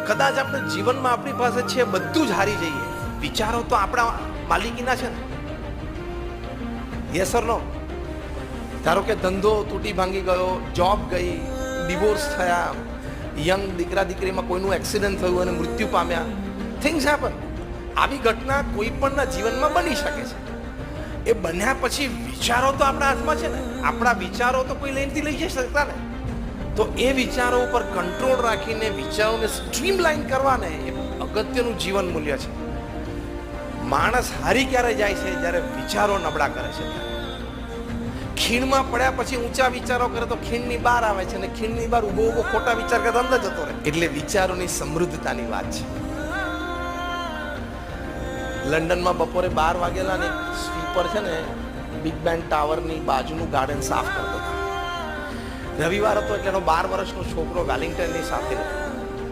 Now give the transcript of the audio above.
કદાચ આપણે જીવનમાં આપણી પાસે છે બધું જ હારી જઈએ, વિચારો તો આપણા માલિકીના છે ને. યસ ઓર નો? ધારો કે ધંધો તૂટી ભાંગી ગયો, જોબ ગઈ, ડિવોર્સ થયા, યંગ દીકરા દીકરીમાં કોઈનું એક્સિડન્ટ થયું અને મૃત્યુ પામ્યા, થિંગ્સ હેપન. આવી ઘટના કોઈ પણના જીવનમાં બની શકે છે. એ બન્યા પછી વિચારો તો આપણા હાથમાં છે ને. આપણા વિચારો તો કોઈ લઈ જઈ શકતા ને. તો એ વિચારો ઉપર કંટ્રોલ રાખીને વિચારોને સ્ટ્રીમલાઇન કરવાને એ અગત્યનું જીવન મૂલ્ય છે. માણસ હારી ક્યારે જાય છે? જ્યારે વિચારો નબળા કરે છે. ખીણમાં પડ્યા પછી ઊંચા વિચારો કરે તો ખીણની બહાર આવે છે, અને ખીણની બહાર ઊભો ઊભો ખોટા વિચાર કરતા અંદર જતો રહે. એટલે વિચારોની સમૃદ્ધતાની વાત છે. લંડનમાં બપોરે 12 વાગેલા ને સ્વીપર છે ને બિગ બેન ટાવરની બાજુનું ગાર્ડન સાફ કરતો હતો. રવિવાર હતો એટલે એનો 12 વર્ષનો છોકરો વેલિંગ્ટનની સાથે